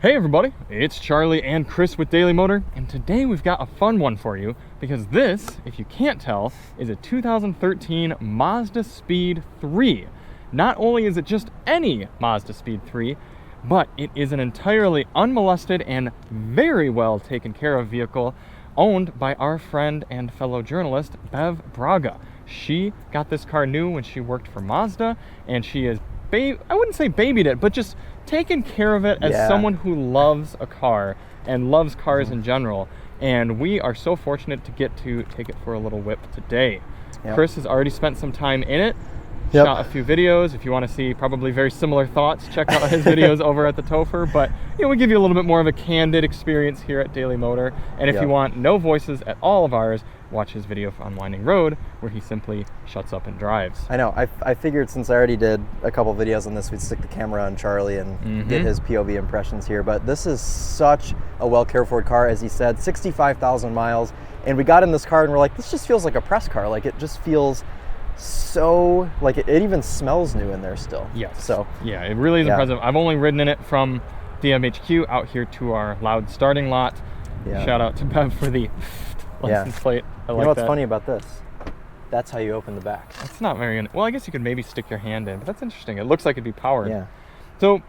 Hey everybody, it's Charlie and Chris with Daily Motor, and today we've got a fun one for you because this, if you can't tell, is a 2013 Mazdaspeed 3. Not only is it just any Mazdaspeed 3, but it is an entirely unmolested and very well taken care of vehicle owned by our friend and fellow journalist, Bev Braga. She got this car new when she worked for Mazda, and she has I wouldn't say babied it, but just taken care of it as someone who loves a car and loves cars in general. And we are so fortunate to get to take it for a little whip today. Chris has already spent some time in it, shot a few videos. If you want to see probably very similar thoughts, check out his videos over at the Topher. But you know, we give you a little bit more of a candid experience here at Daily Motor. And if you want no voices at all of ours, watch his video on Winding Road, where he simply shuts up and drives. I know. I figured since I already did a couple videos on this, we'd stick the camera on Charlie and get his POV impressions here. But this is such a well cared for car, as he said, 65,000 miles. And we got in this car and we're like, this just feels like a press car. Like, it just feels so, like, it even smells new in there still. Yes. So yeah, it really is impressive. I've only ridden in it from DMHQ out here to our loud starting lot. Shout out to Bev for the license plate. I like you know what's that. funny about this? That's how you open the back. It's not very, well, I guess you could maybe stick your hand in, but that's interesting. It looks like it'd be powered. Yeah. So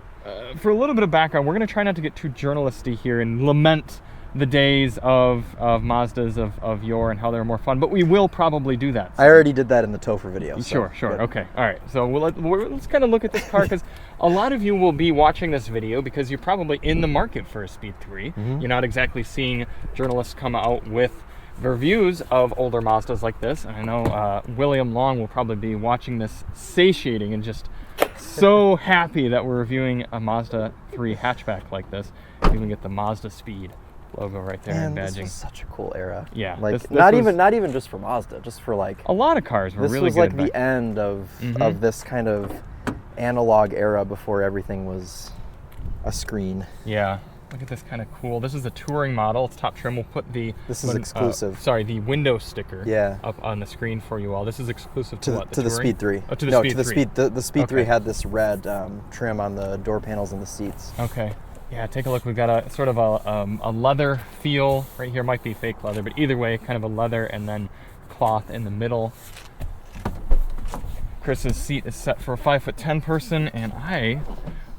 for a little bit of background, we're going to try not to get too journalisty here and lament the days of Mazdas of yore and how they were more fun, but we will probably do that. I already did that in the Topher video. Sure. Okay. All right. So let's kind of look at this car, because a lot of you will be watching this video because you're probably in the market for a Speed 3. You're not exactly seeing journalists come out with reviews of older Mazdas like this. And I know William Long will probably be watching this satiating and just so happy that we're reviewing a Mazda 3 hatchback like this. You can get the Mazdaspeed logo right there and badging. This was such a cool era. Yeah, like this not even just for Mazda, just for like a lot of cars were really good. This was like the end of this kind of analog era before everything was a screen. Yeah. Look at this kind of cool. This is a touring model. It's top trim. We'll put the this is exclusive. The window sticker up on the screen for you all. This is exclusive to what? The Speed 3. Oh, to the Speed 3. The Speed 3 had this red trim on the door panels and the seats. Okay. Yeah, take a look. We've got a sort of a leather feel right here. Might be fake leather, but either way, kind of a leather and then cloth in the middle. Chris's seat is set for a 5'10" person, and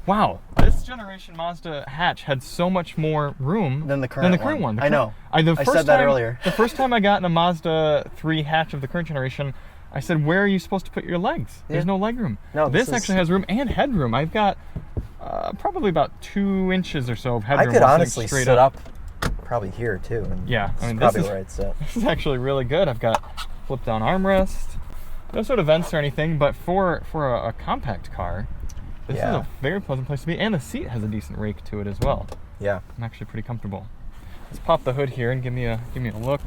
wow, this generation Mazda hatch had so much more room than the current one. I know. I said that earlier. The first time I got in a Mazda 3 hatch of the current generation, I said, where are you supposed to put your legs? There's no leg room. No, this actually has room and headroom. I've got probably about 2 inches or so of headroom. I could honestly sit up probably here too. And yeah, I mean, probably where I'd sit. This is actually really good. I've got flip down armrest, no sort of vents or anything, but for a compact car, this is a very pleasant place to be, and the seat has a decent rake to it as well. Yeah, I'm actually pretty comfortable. Let's pop the hood here and give me a look.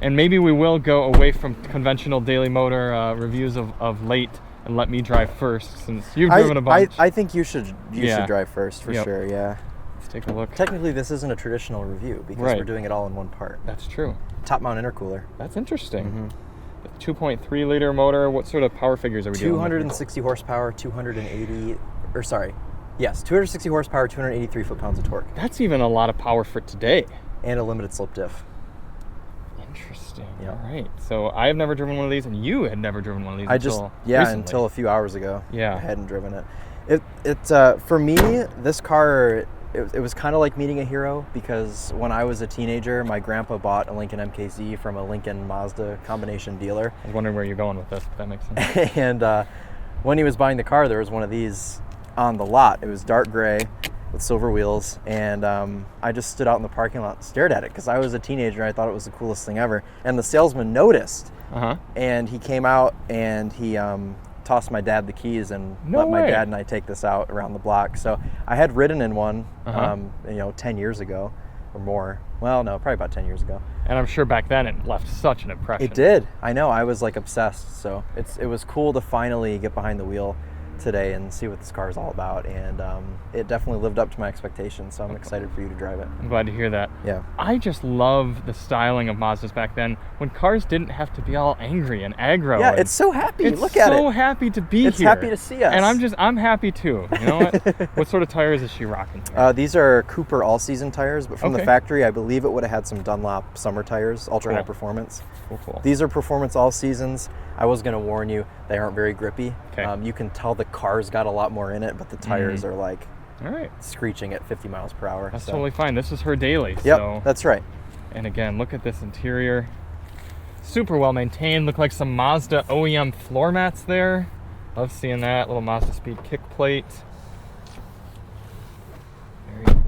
And maybe we will go away from conventional Daily Motor reviews of late and let me drive first, since you've driven a bunch. I think you should drive first for sure. Yeah. Let's take a look. Technically, this isn't a traditional review because we're doing it all in one part. That's true. Top mount intercooler. That's interesting. 2.3 liter motor. What sort of power figures are we doing? 260 horsepower, 260 horsepower, 283 foot-pounds of torque. That's even a lot of power for today. And a limited slip diff. Interesting. All right. So I have never driven one of these, and you had never driven one of these until until a few hours ago. Yeah. I hadn't driven it. For me, this car, it was kind of like meeting a hero, because when I was a teenager, my grandpa bought a Lincoln MKZ from a Lincoln Mazda combination dealer. I was wondering where you're going with this, but that makes sense. And when he was buying the car, there was one of these on the lot. It was dark gray with silver wheels, and I just stood out in the parking lot and stared at it because I was a teenager and I thought it was the coolest thing ever. And the salesman noticed, and he came out and he tossed my dad the keys and let my dad and I take this out around the block. So I had ridden in one 10 years ago or more. Well, no, probably about 10 years ago. And I'm sure back then it left such an impression. It did. I know. I was like obsessed. So it was cool to finally get behind the wheel today and see what this car is all about, and it definitely lived up to my expectations, so I'm excited for you to drive it. I'm glad to hear that. Yeah. I just love the styling of Mazdas back then when cars didn't have to be all angry and aggro. Yeah, and it's so happy. it's Look at it. so happy to be It's here. happy to see us. And I'm happy too. You know what? What sort of tires is she rocking here? These are Cooper all-season tires, but from the Okay. factory, I believe it would have had some Dunlop summer tires, ultra high Cool. performance. Cool. These are performance all seasons. I was going to warn you, they aren't very grippy. Okay. You can tell the car's got a lot more in it, but the tires are like All right. screeching at 50 miles per hour. That's so. totally fine. This is her daily. Yep, So. that's right. And again, look at this interior. Super well maintained. Look like some Mazda OEM floor mats there. Love seeing that. Little Mazdaspeed kick plate. Very cool.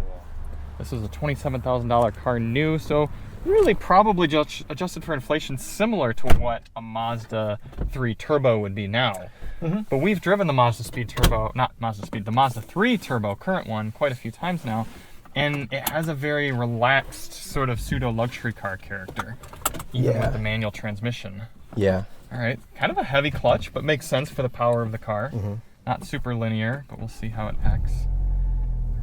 This is a $27,000 car new, so really probably just adjusted for inflation similar to what a Mazda 3 Turbo would be now. But we've driven the Mazdaspeed Turbo, not Mazdaspeed, the Mazda 3 Turbo, current one, quite a few times now. And it has a very relaxed sort of pseudo-luxury car character, even with the manual transmission. Yeah. All right, kind of a heavy clutch, but makes sense for the power of the car. Not super linear, but we'll see how it acts.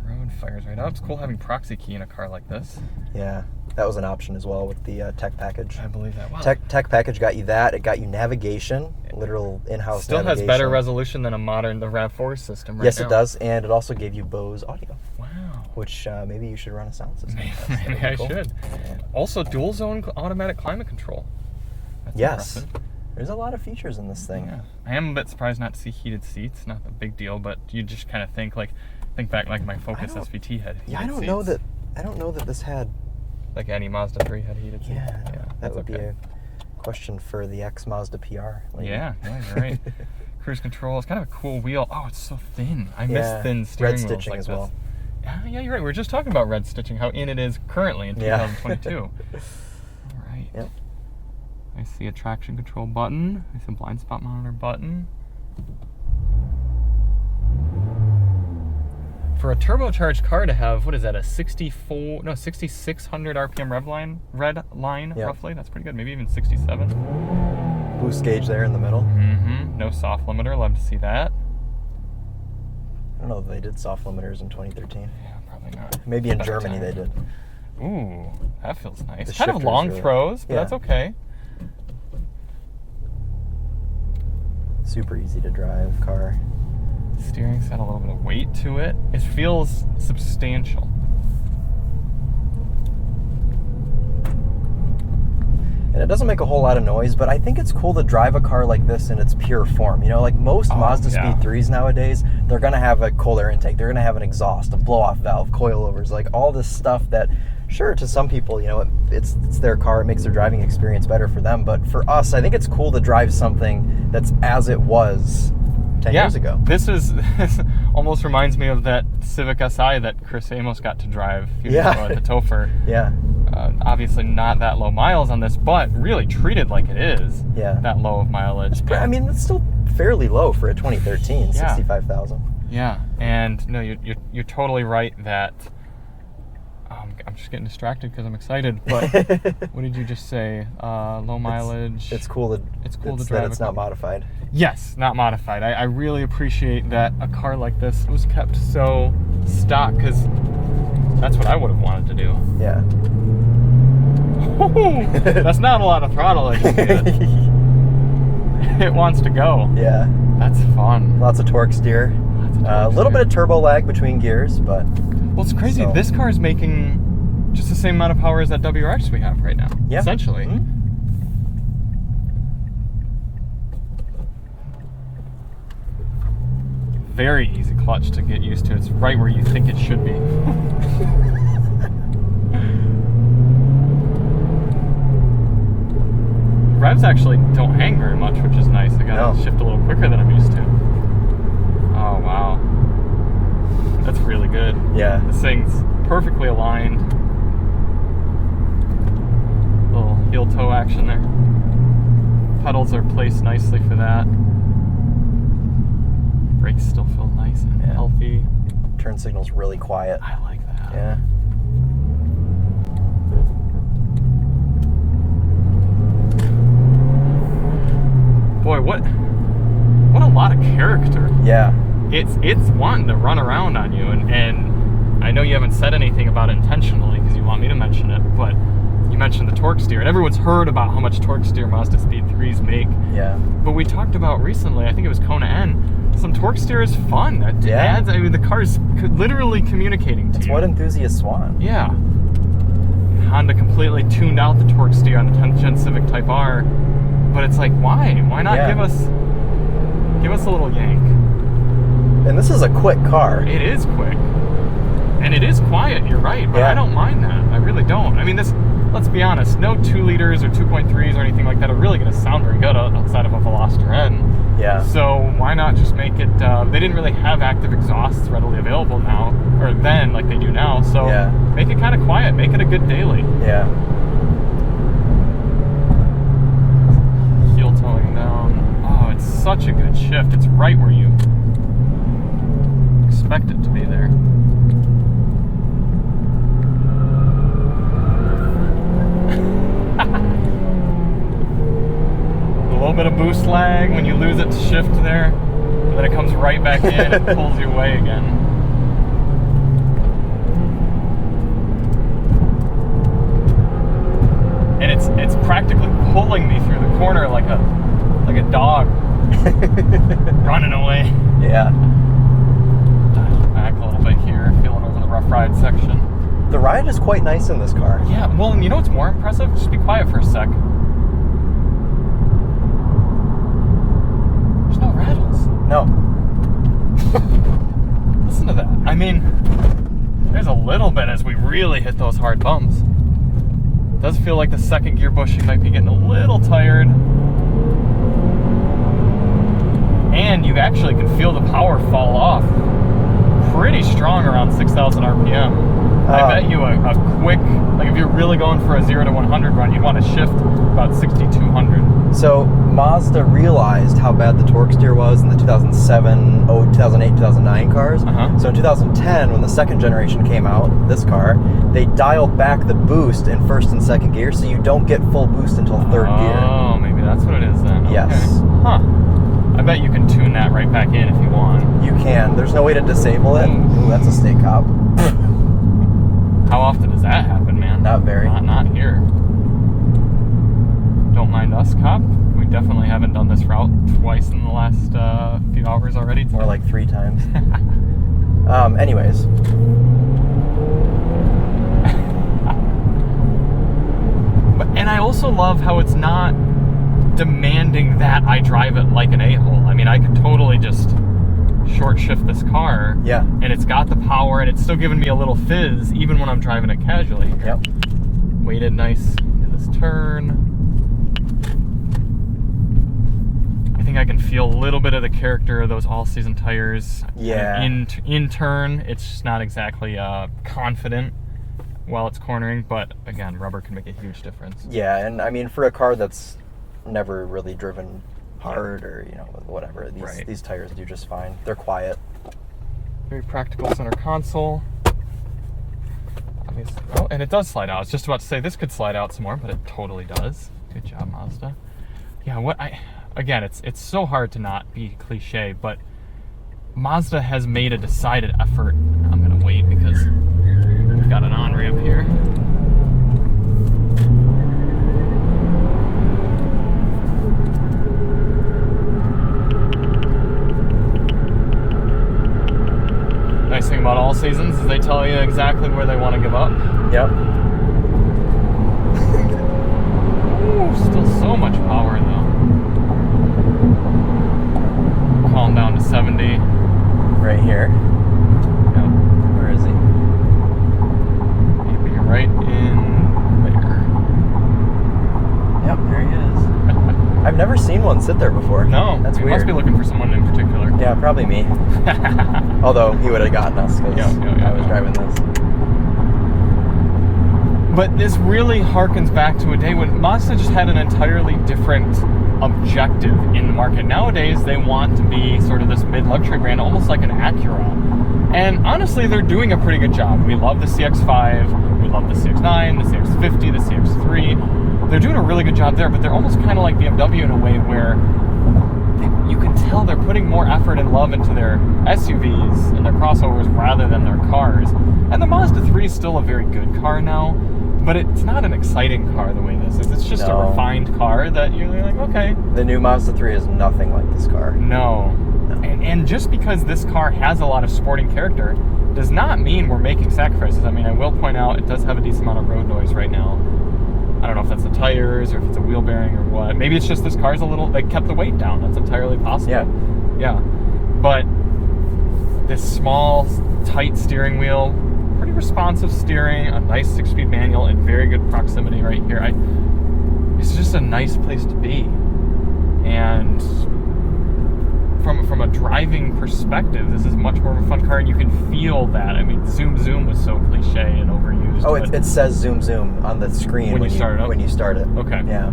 The road fires right up. It's cool having proxy key in a car like this. Yeah, that was an option as well with the tech package. I believe that. Wow. Tech package got you that. It got you navigation, literal in-house Still navigation. has better resolution than a modern, the RAV4 system right Yes, now. it does, and it also gave you Bose audio. Wow. Which maybe you should run a sound system. Maybe I cool. should. Also, dual zone automatic climate control. That's Yes. impressive. There's a lot of features in this thing. Yeah. I am a bit surprised not to see heated seats. Not a big deal, but you just kind of think back like my Focus SVT had heated Yeah, I don't seats. know that this had. Like any Mazda 3 had heated seats. Yeah, That's that would be okay. a question for the ex Mazda PR. Lady. Yeah, you're right. Cruise control. It's kind of a cool wheel. Oh, it's so thin. I miss Yeah, thin steering red wheels stitching like as this. well. Yeah, you're right. We were just talking about red stitching, how in it is currently in 2022. All right. Yep. I see a traction control button. I see a blind spot monitor button. For a turbocharged car to have, what is that, a 6,600 RPM red line, Yep. roughly? That's pretty good. Maybe even 67. Boost gauge there in the middle. No soft limiter. Love to see that. I don't know if they did soft limiters in 2013. Yeah, probably not. Maybe in Better Germany time. they did. Ooh, that feels nice. The Kind of shifter's long really- throws, but yeah. that's okay. Super easy to drive car. Steering's got a little bit of weight to it. It feels substantial. And it doesn't make a whole lot of noise, but I think it's cool to drive a car like this in its pure form. You know, like most Mazda yeah. Speed 3s nowadays, they're going to have a cold air intake. They're going to have an exhaust, a blow-off valve, coilovers, like all this stuff that, sure, to some people, you know, it's their car. It makes their driving experience better for them. But for us, I think it's cool to drive something that's as it was 10 years ago. This almost reminds me of that Civic Si that Chris Amos got to drive a few years ago at the Topher. Yeah. Obviously not that low miles on this, but really treated like it is. Yeah. That low of mileage. I mean, it's still fairly low for a 2013, Yeah. 65,000. Yeah, and no, you're totally right that. I'm just getting distracted because I'm excited. But what did you just say? Low mileage. It's cool to drive. that it's not modified. Yes, not modified. I really appreciate that a car like this was kept so stock, because that's what I would have wanted to do. Yeah. That's not a lot of throttle. It wants to go. Yeah. That's fun. Lots of torque steer. A little bit of turbo lag between gears, but... Well, it's crazy. So- This car is making just the same amount of power as that WRX we have right now. Yeah. Essentially. Mm-hmm. Very easy clutch to get used to. It's right where you think it should be. Revs actually don't hang very much, which is nice. I gotta No. shift a little quicker than I'm used to. Oh, wow. That's really good. Yeah. This thing's perfectly aligned. Little heel toe action there. Pedals are placed nicely for that. Brakes still feel nice and healthy. Turn signal's really quiet. I like that. Yeah. Boy, what a lot of character. Yeah. It's wanting to run around on you, and I know you haven't said anything about it intentionally because you want me to mention it, but you mentioned the torque steer, and everyone's heard about how much torque steer Mazdaspeed 3s make. Yeah. But we talked about recently, I think it was Kona N, some torque steer is fun. It adds, I mean, the car's literally communicating to you. It's what enthusiasts want. Yeah. Honda completely tuned out the torque steer on the 10th Gen Civic Type R, but it's like, why? Why not give us a little yank? And this is a quick car. It is quick. And it is quiet, you're right, but I don't mind that. I really don't. I mean, this, let's be honest, no 2 liters or 2.3s or anything like that are really going to sound very good outside of a Veloster N. Yeah. So why not just make it, they didn't really have active exhausts readily available now, or then like they do now, so make it kind of quiet, make it a good daily. Yeah. Heel towing down. Oh, it's such a good shift. It's right where you expect it to be there. A little bit of boost lag when you lose it to shift there, and then it comes right back in and pulls you away again. And it's practically pulling me through the corner like a dog running away. Yeah. Dial back a little bit here, feeling over the rough ride section. The ride is quite nice in this car. Yeah, well, and you know what's more impressive? Just be quiet for a sec. There's no rattles. No. Listen to that. I mean, there's a little bit as we really hit those hard bumps. It does feel like the second gear bushing might be getting a little tired. And you actually can feel the power fall off pretty strong around 6,000 RPM. I bet you a quick, like if you're really going for a 0 to 100 run, you'd want to shift about 6,200. So Mazda realized how bad the torque steer was in the 2007, 2008, 2009 cars. So in 2010, when the second generation came out, this car, they dialed back the boost in first and second gear, so you don't get full boost until third gear. Oh, maybe that's what it is then. Yes. Okay. Huh. I bet you can tune that right back in if you want. You can. There's no way to disable it. Ooh, that's a state cop. How often does that happen, man? Not very. Not here. Don't mind us, cop. We definitely haven't done this route twice in the last few hours already. More like 3 times. Anyways. And I also love how it's not demanding that I drive it like an a-hole. I mean, I could totally just short shift this car. Yeah. And it's got the power, and it's still giving me a little fizz even when I'm driving it casually. Yep. Weighted nice into this turn. I think I can feel a little bit of the character of those all-season tires. Yeah. In turn, it's just not exactly confident while it's cornering, but again, rubber can make a huge difference. Yeah, and I mean, for a car that's never really driven hard or, you know, whatever, these tires do just fine. They're quiet. Very practical center console. Oh, and it does slide out. I was just about to say this could slide out some more, but it totally does. Good job, Mazda. Yeah, again, it's so hard to not be cliche, but Mazda has made a decided effort. I'm gonna wait because we've got an on-ramp here. Nice thing about all seasons is they tell you exactly where they want to give up. Yep. Ooh, still so much power though. Calm down to 70. Right here. Yep. Where is he? Maybe right in there. Yep, there he is. I've never seen one sit there before. No, that's weird. Must be looking for someone in particular. Yeah, probably me. Although he would have gotten us because I was driving this. But this really harkens back to a day when Mazda just had an entirely different objective in the market. Nowadays, they want to be sort of this mid-luxury brand, almost like an Acura. And honestly, they're doing a pretty good job. We love the CX-5, we love the CX-9, the CX-50, the CX-3. They're doing a really good job there, but they're almost kind of like BMW in a way where you can tell they're putting more effort and love into their SUVs and their crossovers rather than their cars. And the Mazda 3 is still a very good car now, but it's not an exciting car the way this is. It's just a refined car that you're like, okay. The new Mazda 3 is nothing like this car. No. And just because this car has a lot of sporting character does not mean we're making sacrifices. I mean, I will point out it does have a decent amount of road noise right now. I don't know if that's the tires or if it's a wheel bearing or what. Maybe it's just this car's they kept the weight down. That's entirely possible. Yeah. But this small, tight steering wheel, pretty responsive steering, a nice 6-speed manual, and very good proximity right here. It's just a nice place to be. And from a driving perspective, this is much more of a fun car, and you can feel that. I mean, zoom zoom was so cliche and overused. Oh, it says zoom zoom on the screen when you start it up? When you start it. Okay. Yeah.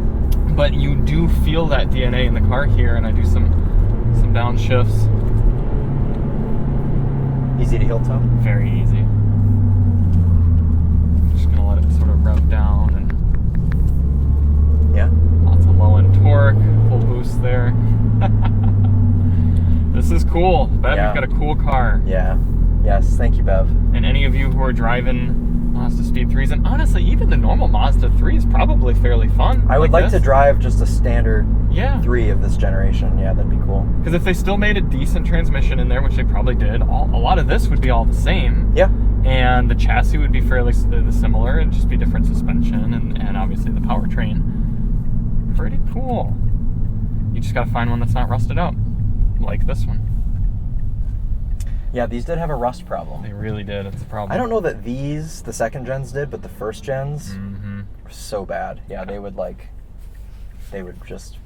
But you do feel that DNA in the car here, and I do some downshifts. Easy to heel toe? Very easy. Just gonna let it sort of rev down, and yeah, lots of low end torque, full boost there. This is cool. Bev, you've got a cool car. Yeah. Yes, thank you, Bev. And any of you who are driving Mazdaspeed 3s, and honestly, even the normal Mazda 3 is probably fairly fun. I would like to drive just a standard 3 of this generation. Yeah, that'd be cool. Because if they still made a decent transmission in there, which they probably did, a lot of this would be all the same. Yeah. And the chassis would be fairly similar, and just be different suspension and obviously the powertrain. Pretty cool. You just got to find one that's not rusted out, like this one. Yeah, these did have a rust problem. They really did. It's a problem. I don't know that these, the second gens did, but the first gens were so bad. Yeah, they would just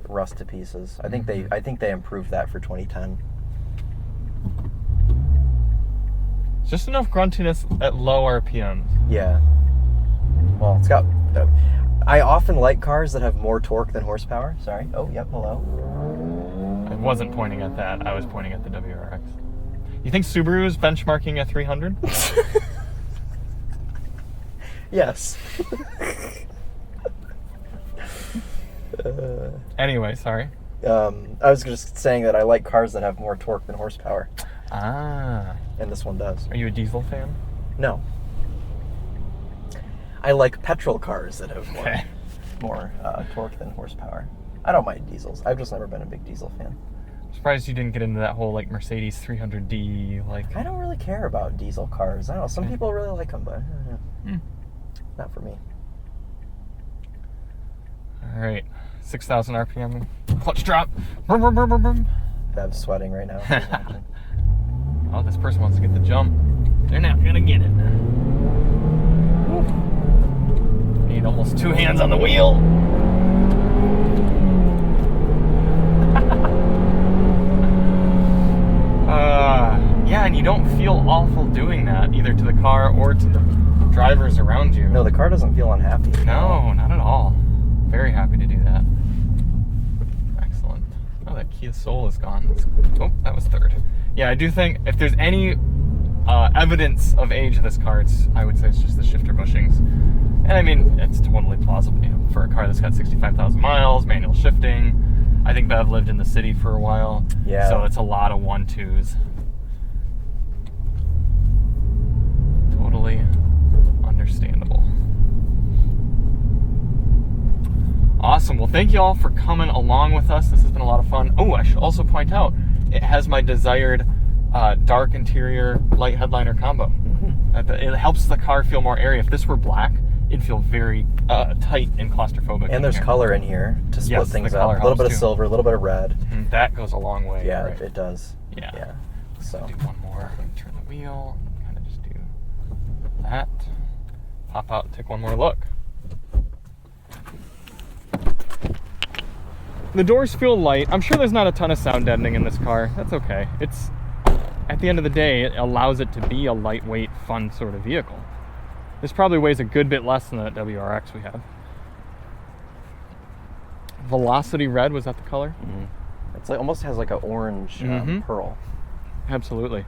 rust to pieces. I think they improved that for 2010. Just enough gruntiness at low RPMs. Yeah. Well, it's got... I often like cars that have more torque than horsepower. Sorry. Oh, yep, hello. I wasn't pointing at that. I was pointing at the WRX. You think Subaru is benchmarking at 300? Yes. Anyway, sorry. I was just saying that I like cars that have more torque than horsepower. Ah. And this one does. Are you a diesel fan? No. I like petrol cars that have more torque than horsepower. I don't mind diesels. I've just never been a big diesel fan. I'm surprised you didn't get into that whole Mercedes 300D. I don't really care about diesel cars. I don't know. Some people really like them, but not for me. All right, 6,000 RPM. Clutch drop. Brum, brum, brum, brum, brum. Bev's sweating right now. Oh, this person wants to get the jump. They're not gonna get it. Woo. Need almost 2 hands on the wheel. Yeah, and you don't feel awful doing that either to the car or to the drivers around you. No, the car doesn't feel unhappy. No, not at all. Very happy to do that. Excellent. Oh, that Kia Soul is gone. Oh, that was third. Yeah, I do think if there's any evidence of age of this car, I would say it's just the shifter bushings. And I mean, it's totally plausible for a car that's got 65,000 miles, manual shifting. I think Bev lived in the city for a while. Yeah. So it's a lot of 1-2s. Totally understandable. Awesome. Well, thank you all for coming along with us. This has been a lot of fun. Oh, I should also point out, it has my desired dark interior light headliner combo. It helps the car feel more airy. If this were black, it'd feel very tight and claustrophobic. And there's color in here to split things up. A little bit of silver, a little bit of red. And that goes a long way. Yeah, right? it does. Yeah. So do one more. Turn the wheel. Kind of just do that. Pop out and take one more look. The doors feel light. I'm sure there's not a ton of sound deadening in this car. That's okay. It's, at the end of the day, it allows it to be a lightweight, fun sort of vehicle. This probably weighs a good bit less than that WRX we have. Velocity Red, was that the color? It's almost has like an orange pearl. Absolutely.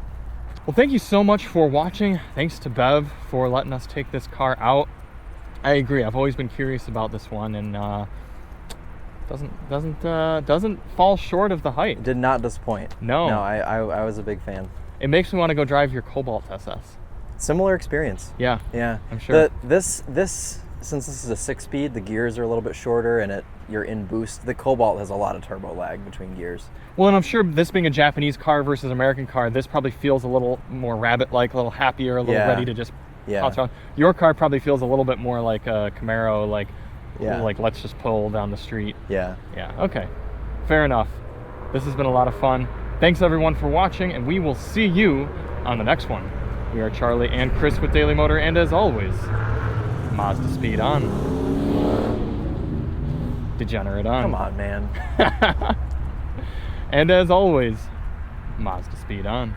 Well, thank you so much for watching. Thanks to Bev for letting us take this car out. I agree. I've always been curious about this one, and Doesn't fall short of the height. Did not disappoint. No. No, I was a big fan. It makes me want to go drive your Cobalt SS. Similar experience. Yeah. Yeah. I'm sure. This since this is a 6-speed, the gears are a little bit shorter and you're in boost. The Cobalt has a lot of turbo lag between gears. Well, and I'm sure this being a Japanese car versus American car, this probably feels a little more rabbit-like, a little happier, a little ready to just pounce on. Your car probably feels a little bit more like a Camaro, like let's just pull down the street. Yeah. Yeah, okay. Fair enough. This has been a lot of fun. Thanks everyone for watching, and we will see you on the next one. We are Charlie and Chris with Daily Motor, and as always, Mazda speed on. Degenerate on. Come on, man. And as always, Mazda speed on.